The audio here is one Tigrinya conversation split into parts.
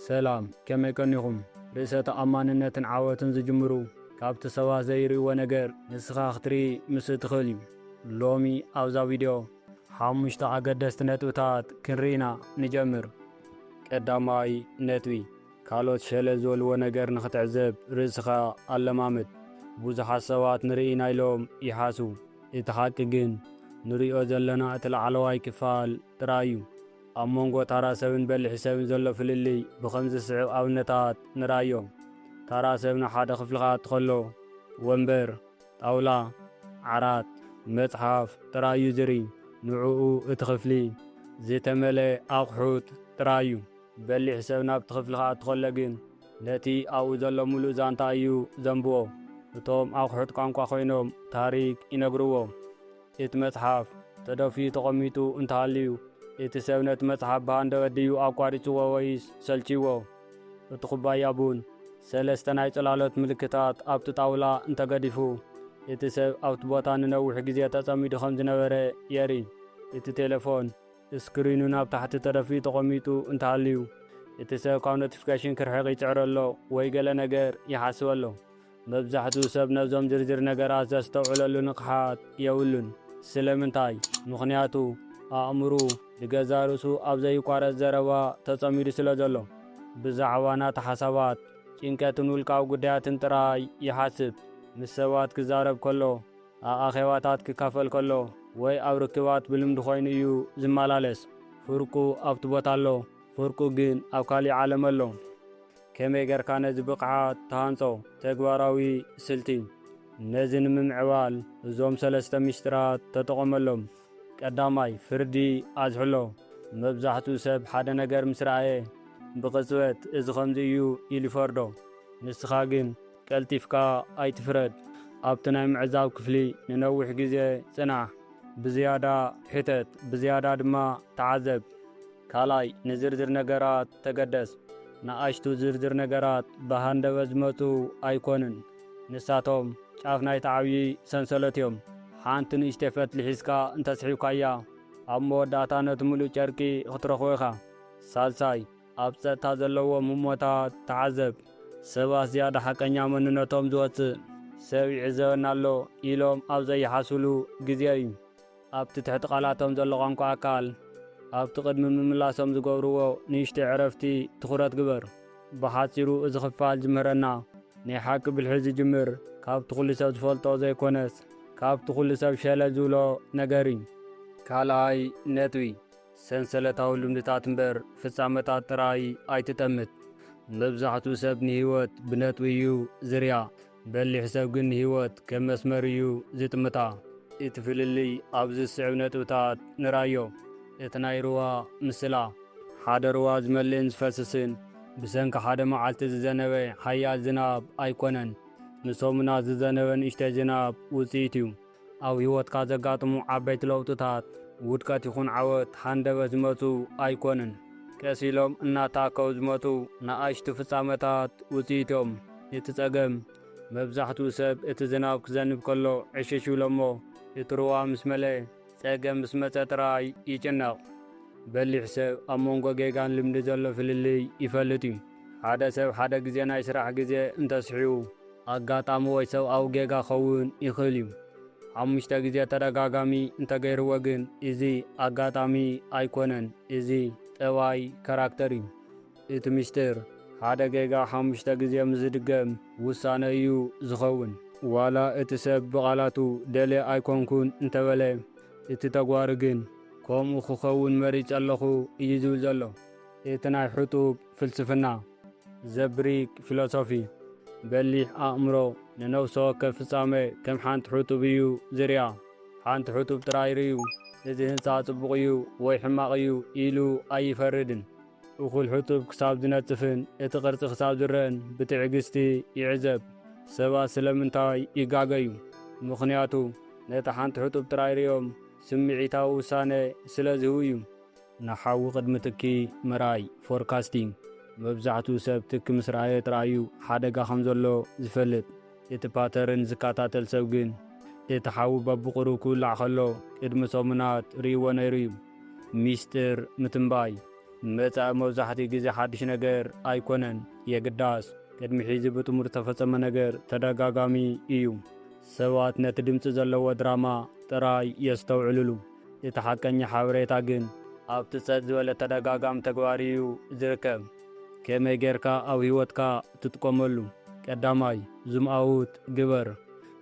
ሰላም ከመይ ቀኒኹም ርእሰ ተኣማንነትን ዓወትን ዝጅምሩ ካብቲ ሰባት ዘይርእይዎ ነገር ንስኻ ክትርኢ ምስ ትኽእል እዩ። ሎሚ ኣብዛ ቪድዮ 5 ኣገደስቲ ነጥብታት ክንርኢና ንጀምር። ቀዳማይ ነጥቢ ካልኦት ሸለ ዝበልዎ ነገር ንኽትዕዘብ ርእስኻ ኣለማምድ። ብዙሓት ሰባት ንርኢና ኢሎም ይሓስቡ፣ እቲ ሓቂ ግን ንሪኦ ዘለና እቲ ላዕለዋይ ክፋል ጥራይ እዩ። ኣብ መንጎ ታራ ሰብን በሊሕ ሰብን ዘሎ ፍልልይ ብኸምዚ ዝስዕብ ኣብነታት ንራዮም። ታራ ሰብ ንሓደ ክፍሊ ክኣቱ ከሎ ወንበር፣ ጣውላ፣ ዓራት፣ መጽሓፍ ጥራይ እዩ ዝርኢ። ንዕኡ እቲ ክፍሊ ዝተመልአ ኣቑሑት ጥራይ እዩ። በሊሕ ሰብ ናብቲ ክፍሊ ክኣቱ ከሎ ግን ነቲ ኣብኡ ዘሎ ሙሉእ ዛንታ እዩ ዘንብቦ። እቶም ኣቑሑት ቋንቋ ኮይኖም ታሪክ ይነግርዎ። እቲ መጽሓፍ ተደፊኡ ተቐሚጡ እንተሃልዩ እቲ ሰብ ነቲ መጽሓፍ ብሃንደበት ድዩ ኣቋሪፅዎ ወይስ ሰልቺዎ? እቲ ኩባያ ቡን ሰለስተ ናይ ጽላሎት ምልክታት ኣብቲ ጣውላ እንተገዲፉ እቲ ሰብ ኣብቲ ቦታ ንነዊሕ ግዜ ተጸሚዱ ከም ዝነበረ የርኢ። እቲ ቴሌፎን ስክሪኑ ናብ ታሕቲ ተደፊኡ ተቐሚጡ እንተሃልዩ እቲ ሰብ ካብ ኖቲፊኬሽን ክርሕቕ ይፅዕር ኣሎ ወይ ገለ ነገር ይሓስብ ኣሎ። መብዛሕትኡ ሰብ ነዞም ዝርዝር ነገራት ዘስተውዕለሉ ንቕሓት የብሉን። ስለምንታይ? ምኽንያቱ ኣእምሩ ንገዛ ርእሱ ኣብ ዘይቋረጽ ዘረባ ተጸሚዱ ስለ ዘሎ። ብዛዕባ ናታ ሓሳባት ጭንቀትን ውልቃዊ ጉዳያትን ጥራይ ይሓስብ። ምስ ሰባት ክዛረብ ከሎ፣ ኣብ ኣኼባታት ክካፈል ከሎ ወይ ኣብ ርክባት ብልምዲ ኮይኑ እዩ ዝመላለስ። ፍርቁ ኣብቲ ቦታ ኣሎ፣ ፍርቁ ግን ኣብ ካሊእ ዓለም ኣሎ። ከመይ ጌርካ ነዚ ብቕዓት ተሃንጾ? ተግባራዊ ስልቲ ነዚ ንምምዕባል እዞም ሰለስተ ምስጢራት ተጠቐመሎም። ቀዳማይ ፍርዲ ኣዝሕሎ። መብዛሕትኡ ሰብ ሓደ ነገር ምስ ረኣየ ብቕጽበት እዚ ከምዚ እዩ ኢሉ ይፈርዶ። ንስኻ ግን ቀልጢፍካ ኣይትፍረድ። ኣብቲ ናይ ምዕዛብ ክፍሊ ንነዊሕ ግዜ ጽናሕ። ብዝያዳ ሕተት፣ ብዝያዳ ድማ ተዓዘብ። ካልኣይ ንዝርዝር ነገራት ተገደስ። ንኣሽቱ ዝርዝር ነገራት ብሃንደበት ዝመፁ ኣይኮኑን። ንሳቶም ጫፍ ናይቲ ዓብዪ ሰንሰለት እዮም። ሓንቲ ንእሽተይ ፈትሊ ሒዝካ እንተስሒብካያ ኣብ መወዳእታ ነቲ ሙሉእ ጨርቂ ክትረኽቦ ኢኻ። ሳልሳይ ኣብ ጸጥታ ዘለዎም ህሞታት ተዓዘብ። ሰባት ዝያዳ ሓቀኛ መንነቶም ዝወፅእ ሰብ ይዕዘበና ኣሎ ኢሎም ኣብ ዘይሓስሉ ግዜ እዩ። ኣብቲ ትሕቲ ቃላቶም ዘሎ ቋንቋ ኣካል ኣብቲ ቅድሚ ምምላሶም ዝገብርዎ ንእሽተይ ዕረፍቲ ትኹረት ግበር። ብሓፂሩ እዚ ክፋል ዝምህረና ናይ ሓቂ ብልሒ ዝጅምር ካብቲ ኩሉ ሰብ ዝፈልጦ ዘይኮነስ ካብቲ ኩሉ ሰብ ሸለ ዝብሎ ነገር እዩ። ካልኣይ ነጥቢ ሰንሰለታዊ ልምድታት እምበር ፍጻመታት ጥራይ ኣይትጠምት። መብዛሕትኡ ሰብ ንህይወት ብነጥቢ እዩ ዝርያ፣ በሊሕ ሰብ ግን ንህይወት ከም መስመር እዩ ዝጥምታ። እቲ ፍልልይ ኣብዚ ዝስዕብ ነጥብታት ንራዮ። እቲ ናይ ሩባ ምስላ ሓደ ሩባ ዝመልእን ዝፈስስን ብሰንኪ ሓደ መዓልቲ ዝዘነበ ሓያል ዝናብ ኣይኮነን። ንሰሙናት ዝዘነበ ንእሽተይ ዝናብ ውፅኢት እዩ። ኣብ ህይወትካ ዘጋጥሙ ዓበይቲ ለውጥታት ውድቀት ይኹን ዓወት ሃንደበት ዝመፁ ኣይኮንን። ቀስ ኢሎም እናተኣከቡ ዝመፁ ንኣሽቱ ፍጻመታት ውፅኢት እዮም። እቲ ጸገም መብዛሕትኡ ሰብ እቲ ዝናብ ክዘንብ ከሎ ዕሽሽ ይብሎ እሞ እቲ ሩባ ምስ መለአ ጸገም ምስ መጸ ጥራይ ይጭነቕ። በሊሕ ሰብ ኣብ መንጎ ጌጋን ልምዲ ዘሎ ፍልልይ ይፈልጥ እዩ። ሓደ ሰብ ሓደ ግዜ ናይ ስራሕ ግዜ እንተስሒቡ ኣጋጣሚ ወይ ሰብኣዊ ጌጋ ኸውን ይኽእል እዩ። 5 ግዜ ተደጋጋሚ እንተገይርዎ ግን እዚ ኣጋጣሚ ኣይኮነን፣ እዚ ጠባይ ካራክተር እዩ። እቲ ምስጢር ሓደ ጌጋ 5 ግዜ ምስ ዝድገም ውሳነ እዩ ዝኸውን። ዋላ እቲ ሰብ ብቓላቱ ደልየ ኣይኮንኩን እንተበለ እቲ ተግባሩ ግን ከምኡ ክኸውን መሪፅ ኣለኹ እዩ ዝብል ዘሎ። እቲ ናይ ሕጡብ ፍልስፍና ዘብሪክ ፊሎሶፊ በሊሕ ኣእምሮ ንነፍሲ ወከፍ ፍጻመ ከም ሓንቲ ሕጡብ እዩ ዝርያ። ሓንቲ ሕጡብ ጥራይ ርዩ እዚ ህንፃ ጽቡቕ እዩ ወይ ሕማቕ እዩ ኢሉ ኣይፈርድን። እኹል ሕጡብ ክሳብ ዝነጽፍን እቲ ቅርጺ ክሳብ ዝረአን ብትዕግስቲ ይዕዘብ። ሰባት ስለምንታይ ይጋገዩ? ምኽንያቱ ነቲ ሓንቲ ሕጡብ ጥራይ ርዮም ስምዒታዊ ውሳነ ስለ ዝህቡ እዩ። ንሓዊ ቅድሚ ትኪ ምርኣይ ፎርካስቲንግ መብዛሕትኡ ሰብ ትኪ ምስ ረኣየ ጥራዩ ሓደጋ ከም ዘሎ ዝፈልጥ። እቲ ፓተርን ዝከታተል ሰብ ግን እቲ ሓዊ በብቑሩብ ክውላዕ ከሎ ቅድሚ ሰሙናት ርእይዎ ነይሩ እዩ። ሚስጢር ምትንባይ መጻኢ መብዛሕትኡ ግዜ ሓድሽ ነገር ኣይኮነን የግዳስ ቅድሚ ሕዚ ብጥሙር ተፈጸመ ነገር ተደጋጋሚ እዩ። ሰባት ነቲ ድምፂ ዘለዎ ድራማ ጥራይ የስተውዕልሉ። እቲ ሓቀኛ ሓበሬታ ግን ኣብቲ ጸጥ ዝበለ ተደጋጋሚ ተግባር እዩ ዝርከብ። ከመይ ጌርካ ኣብ ህይወትካ ትጥቀመሉ? ቀዳማይ ዙምኣውት ግበር።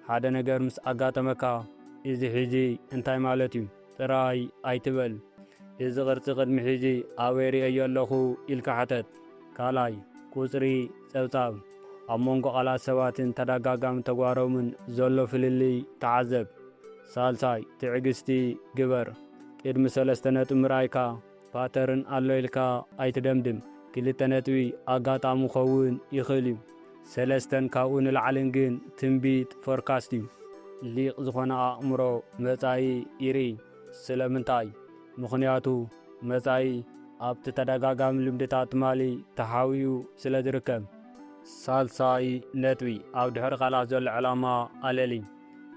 ሓደ ነገር ምስ ኣጋጠመካ እዚ ሕዚ እንታይ ማለት እዩ ጥራይ ኣይትበል። እዚ ቅርፂ ቅድሚ ሕዚ ኣበይ ሪአዮ ኣለኹ ኢልካ ሓተት። ካልኣይ ቁፅሪ ጸብጻብ። ኣብ መንጎ ቃላት ሰባትን ተደጋጋሚ ተግባሮምን ዘሎ ፍልልይ ተዓዘብ። ሳልሳይ ትዕግስቲ ግበር። ቅድሚ 3 ነጥቢ ምርኣይካ ፓተርን ኣሎ ኢልካ ኣይትደምድም። 2 ነጥቢ ኣጋጣሚ ኸውን ይኽእል እዩ። 3 ካብኡ ንላዕልን ግን ትንቢት ፎርካስት እዩ። ሊቕ ዝኾነ ኣእምሮ መጻኢ ይርኢ። ስለምንታይ? ምኽንያቱ መጻኢ ኣብቲ ተደጋጋሚ ልምድታት ትማሊ ተሓዊኡ ስለ ዝርከብ። ሳልሳይ ነጥቢ ኣብ ድሕሪ ቃላት ዘሎ ዕላማ ኣለሊ።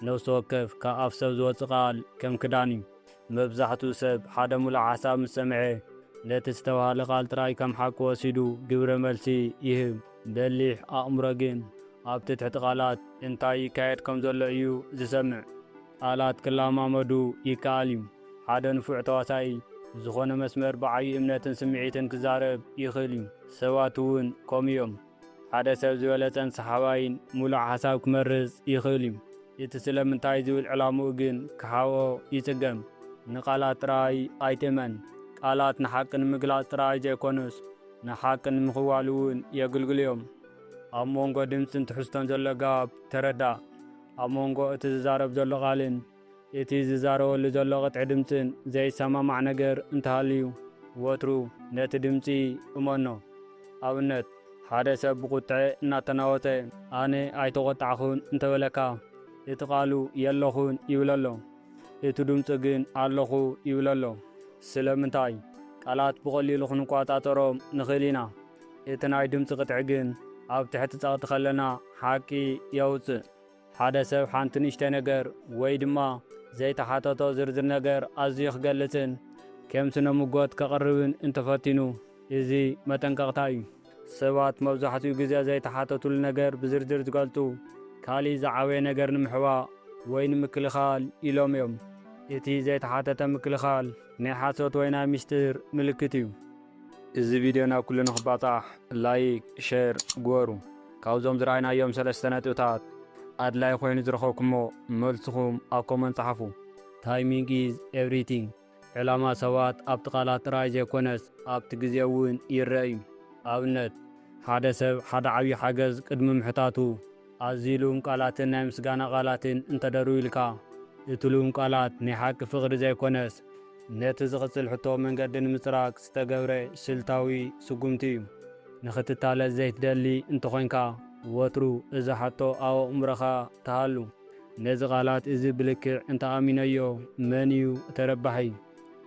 ነፍሲ ወከፍ ካብ ኣፍ ሰብ ዝወፅእ ቃል ከም ክዳን እዩ። መብዛሕትኡ ሰብ ሓደ ሙሉእ ሓሳብ ምስ ሰምዐ ነቲ ዝተባህለ ቃል ጥራይ ከም ሓቂ ወሲዱ ግብረ መልሲ ይህብ። በሊሕ ኣእምሮ ግን ኣብቲ ትሕቲ ቃላት እንታይ ይካየድ ከም ዘሎ እዩ ዝሰምዕ። ቃላት ክለማመዱ ይከኣል እዩ። ሓደ ንፉዕ ተዋሳኢ ዝኾነ መስመር ብዓብዪ እምነትን ስምዒትን ክዛረብ ይኽእል እዩ። ሰባት እውን ከምኡ እዮም። ሓደ ሰብ ዝበለጸን ሰሓባይን ሙሉእ ሓሳብ ክመርጽ ይኽእል እዩ። እቲ ስለምንታይ ዝብል ዕላምኡ ግን ክሓብኦ ይጽገም። ንቃላት ጥራይ ኣይትእመን። ቃላት ንሓቂ ንምግላጽ ጥራይ ዘይኮኑስ ንሓቂ ንምኽዋል እውን የግልግሉ እዮም። ኣብ መንጎ ድምፅን ትሕዝቶን ዘሎ ጋብ ተረዳእ። ኣብ መንጎ እቲ ዝዛረብ ዘሎ ቃልን እቲ ዝዛረበሉ ዘሎ ቅጥዒ ድምፅን ዘይሰማማዕ ነገር እንተሃልዩ ወትሩ ነቲ ድምፂ እመኖ። ኣብነት ሓደ ሰብ ብቁጥዐ እናተናወተ ኣነ ኣይተቆጣዕኹን እንተበለካ እቲ ቃሉ የለኹን ይብለሎ፣ እቲ ድምፂ ግን ኣለኹ ይብለሎ። ስለምንታይ? ቃላት ብቐሊሉ ክንቆጣጠሮም ንኽእል ኢና። እቲ ናይ ድምፂ ቅጥዒ ግን ኣብ ትሕቲ ጸቕጢ ከለና ሓቂ የውፅእ። ሓደ ሰብ ሓንቲ ንእሽተ ነገር ወይ ድማ ዘይተሓተቶ ዝርዝር ነገር ኣዝዩ ክገልጽን ከም ስነ ምጎት ከቕርብን እንተፈቲኑ እዚ መጠንቀቕታ እዩ። ሰባት መብዛሕትኡ ግዜ ዘይተሓተቱሉ ነገር ብዝርዝር ዝገልጡ ካሊእ ዝዓበየ ነገር ንምሕባእ ወይ ንምክልኻል ኢሎም እዮም። እቲ ዘይተሓተተ ምክልኻል ናይ ሓሶት ወይ ናይ ምስጢር ምልክት እዩ። እዚ ቪድዮ ናብ ኩሉ ንኽባጻሕ ላይክ ሼር ግበሩ። ካብዞም ዝረኣይናዮም 3 ነጥብታት ኣድላይ ኮይኑ ዝረኸብኩሞ መልስኹም ኣብ ኮመንት ጸሓፉ። ታይሚንግ ኢዝ ኤቭሪቲንግ። ዕላማ ሰባት ኣብቲ ቃላት ጥራይ ዘይኮነስ ኣብቲ ግዜ እውን ይርአ እዩ። ኣብነት ሓደ ሰብ ሓደ ዓብዪ ሓገዝ ቅድሚ ምሕታቱ ኣዝዩ ልኡም ቃላትን ናይ ምስጋና ቃላትን እንተደርዩ ኢልካ እቲ ልኡም ቃላት ናይ ሓቂ ፍቕሪ ዘይኮነስ ነቲ ዝቕጽል ሕቶ መንገዲ ንምፅራግ ዝተገብረ ስልታዊ ስጉምቲ እዩ። ንኽትታለል ዘይትደሊ እንተኾንካ ወትሩ እዚ ሓቶ ኣብ ኣእምሮኻ ተሃሉ። ነዚ ቃላት እዚ ብልክዕ እንተኣሚነዮ መን እዩ ተረባሒ?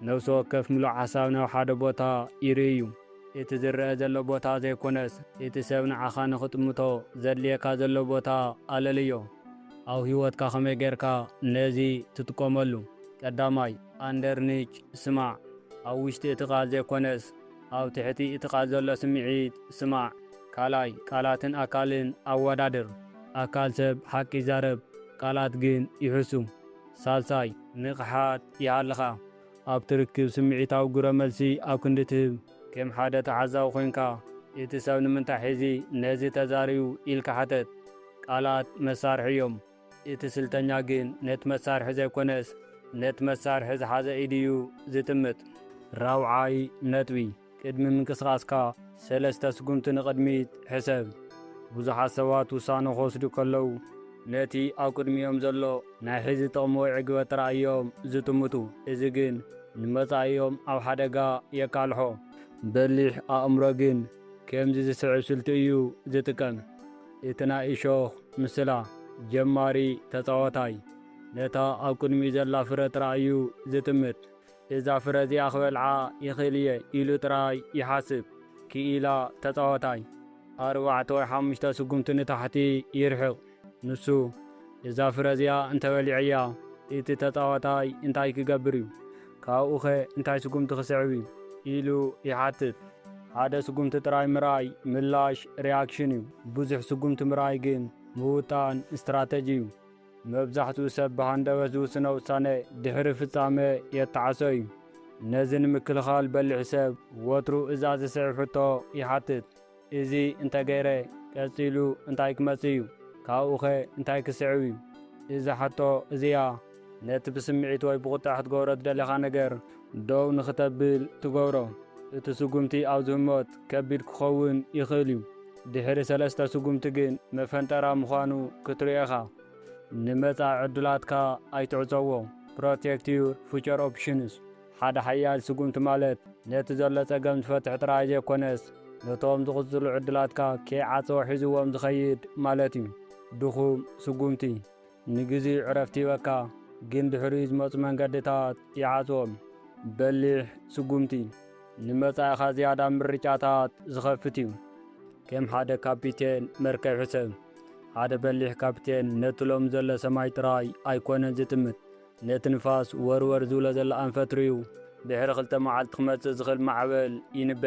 ነፍሲ ወከፍ ምሉእ ሓሳብ ናብ ሓደ ቦታ ይርኢ እዩ። እቲ ዝርአ ዘሎ ቦታ ዘይኮነስ እቲ ሰብ ንዓኻ ንኽጥምቶ ዘድልየካ ዘሎ ቦታ ኣለልዮ። ኣብ ህይወትካ ከመይ ጌርካ ነዚ ትጥቀመሉ? ቀዳማይ ኣንደርኒች ስማዕ። ኣብ ውሽጢ እቲ ቃል ዘይኮነስ ኣብ ትሕቲ እቲ ቃል ዘሎ ስምዒት ስማዕ። ካልኣይ ቃላትን ኣካልን ኣወዳድር። ኣካል ሰብ ሓቂ ይዛረብ፣ ቃላት ግን ይሕሱ። ሳልሳይ ንቕሓት ይሃልኻ። ኣብ ትርክብ ስምዒታዊ ግብረ መልሲ ኣብ ክንዲ ትህብ። ከም ሓደ ተሓዛቢ ኮንካ እቲ ሰብ ንምንታይ ሕዚ ነዚ ተዛሪቡ ኢልካ ሓተት። ቃላት መሳርሒ እዮም። እቲ ስልተኛ ግን ነቲ መሳርሒ ዘይኮነስ ነቲ መሳርሒ ዝሓዘ ኢድ እዩ ዝጥምጥ። ራብዓይ ነጥቢ ቅድሚ ምንቅስቓስካ 3 ስጉምቲ ንቕድሚት ሕሰብ። ብዙሓት ሰባት ውሳነ ክወስዱ ከለዉ ነቲ ኣብ ቅድሚኦም ዘሎ ናይ ሕዚ ጥቕሚ ወይ ዕግበት ጥራይ እዮም ዝጥምቱ። እዚ ግን ንመጻኢኦም ኣብ ሓደጋ የቃልሖ። በሊሕ ኣእምሮ ግን ከምዚ ዝስዕብ ስልቲ እዩ ዝጥቀም። እቲ ናይ እሾኽ ምስላ ጀማሪ ተጻወታይ ነታ ኣብ ቅድሚ ዘላ ፍረ ጥራይ እዩ ዝጥምት። እዛ ፍረ እዚኣ ክበልዓ ይኽእል እየ ኢሉ ጥራይ ይሓስብ። ክኢላ ተጻወታይ 4 ወይ 5 ስጉምቲ ንታሕቲ ይርሕቕ። ንሱ እዛ ፍረ እዚኣ እንተበሊዐያ እቲ ተጻወታይ እንታይ ክገብር እዩ? ካብኡ ኸ እንታይ ስጉምቲ ክስዕብ እዩ? ኢሉ ይሓትት። ሓደ ስጉምቲ ጥራይ ምርኣይ ምላሽ ሪያክሽን እዩ። ብዙሕ ስጉምቲ ምርኣይ ግን ምውጣን እስትራተጂ እዩ። መብዛሕትኡ ሰብ ብሃንደበት ዝውስነ ውሳነ ድሕሪ ፍጻመ የተዓሶ እዩ። ነዚ ንምክልኻል በሊሕ ሰብ ወትሩ እዛ ዝስዕብ ሕቶ ይሓትት። እዚ እንተገይረ ቀጺሉ እንታይ ክመጽእ እዩ? ካብኡ ኸ እንታይ ክስዕብ እዩ? እዛ ሕቶ እዚኣ ነቲ ብስምዒት ወይ ብቁጣዕ ክትገብሮ ትደለኻ ነገር ደው ንኽተብል ትገብሮ። እቲ ስጉምቲ ኣብ ዝህሞት ከቢድ ክኸውን ይኽእል እዩ። ድሕሪ 3 ስጉምቲ ግን መፈንጠራ ምዃኑ ክትርእኻ። ንመጻኢ ዕድላትካ ኣይትዕፀዎ። ፕሮቴክት ዩር ፉቸር ኦፕሽንስ። ሓደ ሓያል ስጉምቲ ማለት ነቲ ዘሎ ጸገም ዝፈትሕ ጥራይ ዘይኮነስ ነቶም ዝቕጽሉ ዕድላትካ ከይዓፀዎ ሒዝዎም ዝኸይድ ማለት እዩ። ድኹም ስጉምቲ ንግዚኡ ዕረፍቲ ይበካ፣ ግን ድሕሪኡ ዝመፁ መንገድታት ይዓፅዎም። በሊሕ ስጉምቲ ንመጻኢኻ ዝያዳ ምርጫታት ዝኸፍት እዩ። ከም ሓደ ካፒቴን መርከብ ሕሰብ። ሓደ በሊሕ ካፒቴን ነቲ ሎሚ ዘሎ ሰማይ ጥራይ ኣይኮነን ዝጥምት፣ ነቲ ንፋስ ወርወር ዝብሎ ዘሎ ኣንፈትሪ እዩ። ድሕሪ 2 መዓልቲ ክመጽእ ዝኽእል ማዕበል ይንበ።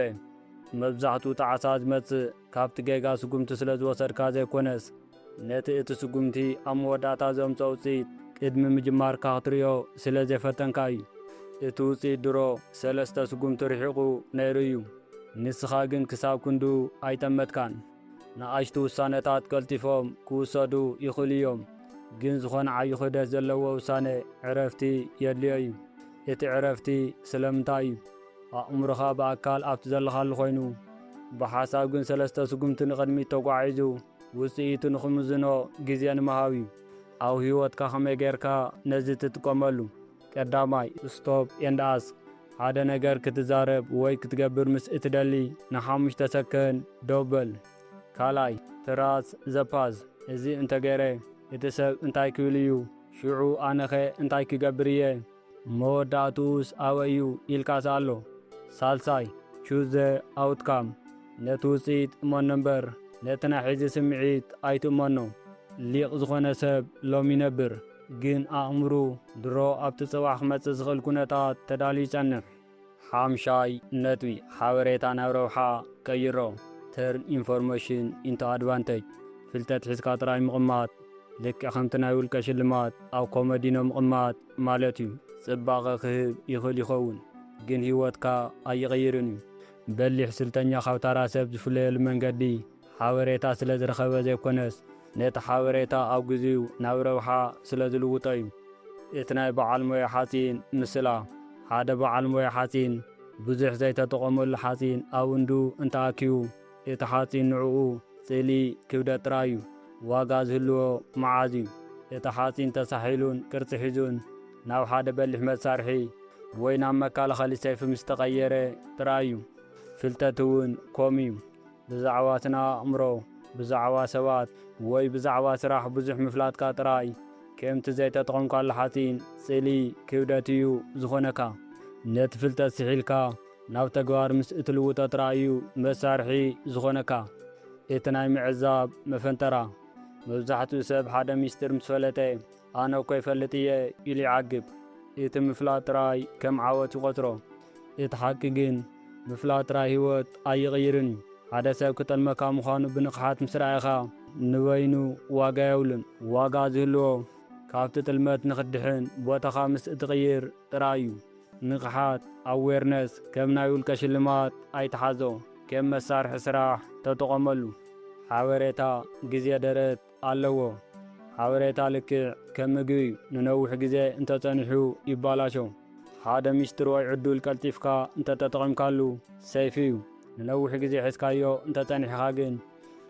መብዛሕትኡ ጣዓሳ ዝመጽእ ካብቲ ጌጋ ስጉምቲ ስለ ዝወሰድካ ዘይኮነስ ነቲ እቲ ስጉምቲ ኣብ መወዳእታ ዘምጽኦ ውፅኢት ቅድሚ ምጅማርካ ክትሪኦ ስለ ዘይፈተንካ እዩ። እቲ ውፅኢት ድሮ 3 ስጉምቲ ርሒቑ ነይሩ እዩ። ንስኻ ግን ክሳብ ክንዱ ኣይጠመትካን። ንኣሽቱ ውሳነታት ቀልጢፎም ክውሰዱ ይኽእሉ እዮም፣ ግን ዝኾነ ዓብዪ ክብደት ዘለዎ ውሳነ ዕረፍቲ የድልዮ እዩ። እቲ ዕረፍቲ ስለምንታይ እዩ? ኣእምሮኻ ብኣካል ኣብቲ ዘለኻሉ ኮይኑ ብሓሳብ ግን 3 ስጉምቲ ንቕድሚት ተጓዒዙ ውፅኢቱ ንኽምዝኖ ግዜ ንምሃብ እዩ። ኣብ ህይወትካ ከመይ ጌርካ ነዚ ትጥቀመሉ? ቀዳማይ ስቶፕ ኤንድ ኣስክ። ሓደ ነገር ክትዛረብ ወይ ክትገብር ምስ እትደሊ ን5 ሰከንድ ደው በል። ካልኣይ ትራስ ዘፓዝ። እዚ እንተገይረ እቲ ሰብ እንታይ ክብል እዩ? ሽዑ ኣነኸ እንታይ ክገብር እየ? መወዳእቱስ ኣበይ እዩ ኢልካስ ኣሎ። ሳልሳይ ቹዝ ዘ ኣውትካም። ነቲ ውፅኢት እመኖ እምበር ነቲ ናይ ሕዚ ስምዒት ኣይትእመኖ። ሊቕ ዝኾነ ሰብ ሎሚ ይነብር፣ ግን ኣእምሩ ድሮ ኣብቲ ጽባሕ ክመጽእ ዝኽእል ኩነታት ተዳልዩ ይጸንሕ። ሓምሻይ ነጥቢ ሓበሬታ ናብ ረብሓ ቀይሮ። ተርን ኢንፎርሜሽን ኢንቶ ኣድቫንቴጅ። ፍልጠት ሒዝካ ጥራይ ምቕማጥ ልክዕ ከምቲ ናይ ውልቀ ሽልማት ኣብ ኮመዲኖ ምቕማጥ ማለት እዩ። ጽባቐ ክህብ ይኽእል ይኸውን፣ ግን ህይወትካ ኣይቕይርን እዩ። በሊሕ ስልተኛ ካብታራ ሰብ ዝፍለየሉ መንገዲ ሓበሬታ ስለ ዝረኸበ ዘይኮነስ ነቲ ሓበሬታ ኣብ ግዚኡ ናብ ረብሓ ስለ ዝልውጦ እዩ። እቲ ናይ በዓል ሞያ ሓፂን ምስላ። ሓደ በዓል ሞያ ሓፂን ብዙሕ ዘይተጠቐመሉ ሓፂን ኣብ እንዱ እንተኣኪቡ እቲ ሓፂን ንዕኡ ጽሊ ክብደት ጥራይ እዩ። ዋጋ ዝህልዎ መዓዝ እዩ? እቲ ሓፂን ተሳሒሉን ቅርፂ ሒዙን ናብ ሓደ በሊሕ መሳርሒ ወይ ናብ መከላኸሊ ሰይፊ ምስ ተቐየረ ጥራይ እዩ። ፍልጠት እውን ከምኡ እዩ። ብዛዕባ ስነ ኣእምሮ፣ ብዛዕባ ሰባት ወይ ብዛዕባ ስራሕ ብዙሕ ምፍላጥካ ጥራይ ከምቲ ዘይተጠቐምካሉ ሓፂን ጽሊ ክብደት እዩ ዝኾነካ። ነቲ ፍልጠት ስሒልካ ናብ ተግባር ምስ እትልውጦ ጥራይ እዩ መሳርሒ ዝኾነካ። እቲ ናይ ምዕዛብ መፈንተራ። መብዛሕትኡ ሰብ ሓደ ሚስጥር ምስ ፈለጠ ኣነ እኮ ይፈልጥ እየ ኢሉ ይዓግብ። እቲ ምፍላጥ ጥራይ ከም ዓወት ይቖፅሮ። እቲ ሓቂ ግን ምፍላጥ ጥራይ ህይወት ኣይቕይርን እዩ። ሓደ ሰብ ክጠልመካ ምዃኑ ብንቕሓት ምስ ረኣኻ ንበይኑ ዋጋ የብሉን። ዋጋ ዝህልዎ ካብቲ ጥልመት ንኽድሕን ቦታኻ ምስ እትቕይር ጥራይ እዩ። ንቕሓት ኣዌርነስ ከም ናይ ውልቀ ሽልማት ኣይተሓዞ፣ ከም መሳርሒ ስራሕ ተጠቐመሉ። ሓበሬታ ግዜ ደረት ኣለዎ። ሓበሬታ ልክዕ ከም ምግቢ እዩ፣ ንነዊሕ ግዜ እንተጸኒሑ ይባላሾ። ሓደ ሚስጥር ወይ ዕዱል ቀልጢፍካ እንተተጠቒምካሉ ሰይፊ እዩ። ንነዊሕ ግዜ ሒዝካዮ እንተጸኒሕኻ ግን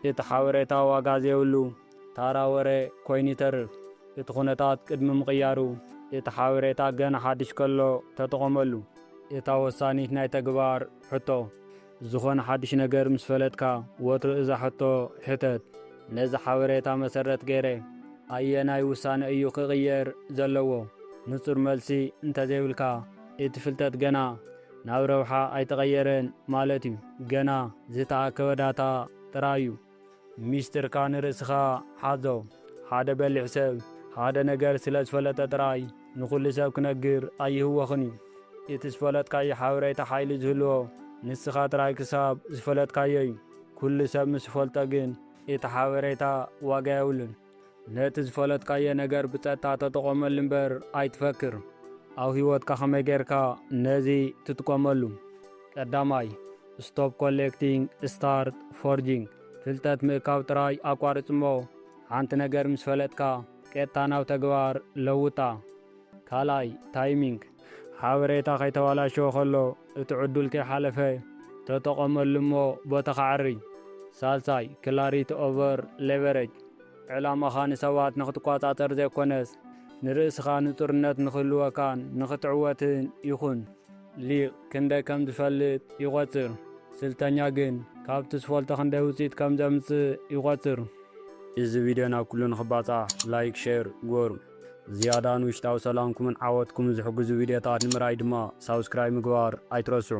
እቲ ሓበሬታ ዋጋ ዘይብሉ ታራ ወረ ኮይኑ ይተርፍ። እቲ ኩነታት ቅድሚ ምቕያሩ እቲ ሓበሬታ ገና ሓድሽ ከሎ ተጠቐመሉ። እታ ወሳኒት ናይ ተግባር ሕቶ። ዝኾነ ሓድሽ ነገር ምስ ፈለጥካ ወትሩ እዛ ሕቶ ሕተት። ነዚ ሓበሬታ መሰረት ገይረ ኣየናይ ውሳነ እዩ ክቕየር ዘለዎ? ንጹር መልሲ እንተዘይብልካ እቲ ፍልጠት ገና ናብ ረብሓ ኣይተቐየረን ማለት እዩ። ገና ዝተኣከበ ዳታ ጥራይ እዩ። ሚስጥርካ ንርእስኻ ሓዞ። ሓደ በሊሕ ሰብ ሓደ ነገር ስለ ዝፈለጠ ጥራይ ንኹሉ ሰብ ክነግር ኣይህወኽን እዩ። እቲ ዝፈለጥካዮ ሓበሬታ ሓይሊ ዝህልዎ ንስኻ ጥራይ ክሳብ ዝፈለጥካዮ እዩ። ኩሉ ሰብ ምስ ፈልጦ ግን እቲ ሓበሬታ ዋጋ የብሉን። ነቲ ዝፈለጥካዮ ነገር ብጸጥታ ተጠቐመሉ እምበር ኣይትፈክር። ኣብ ህይወትካ ከመይ ጌርካ ነዚ ትጥቀመሉ? ቀዳማይ ስቶፕ ኮሌክቲንግ ስታርት ፎርጂንግ። ፍልጠት ምእካብ ጥራይ ኣቋርጽ እሞ ሓንቲ ነገር ምስ ፈለጥካ ቀጥታ ናብ ተግባር ለውጣ። ካልኣይ ታይሚንግ። ሓበሬታ ከይተበላሸወ ከሎ እቲ ዕዱል ከይሓለፈ ተጠቐመሉ እሞ ቦታ ካዕሪ። ሳልሳይ ክላሪቲ ኦቨር ሌቨሬጅ። ዕላማኻ ንሰባት ንኽትቆጻጸር ዘይኮነስ ንርእስኻ ንጹርነት ንኽህልወካን ንኽትዕወትን ይኹን። ሊቕ ክንደይ ከም ዝፈልጥ ይቖጽር፣ ስልተኛ ግን ካብቲ ዝፈልጦ ክንደይ ውፅኢት ከም ዘምጽእ ይቖጽር። እዚ ቪድዮ ናብ ኩሉ ንኽባጻሕ ላይክ ሼር ግበሩ። ዝያዳን ውሽጣዊ ሰላምኩምን ዓወትኩምን ዝሕግዙ ቪድዮታት ንምርኣይ ድማ ሳብስክራይብ ምግባር ኣይትረስዑ።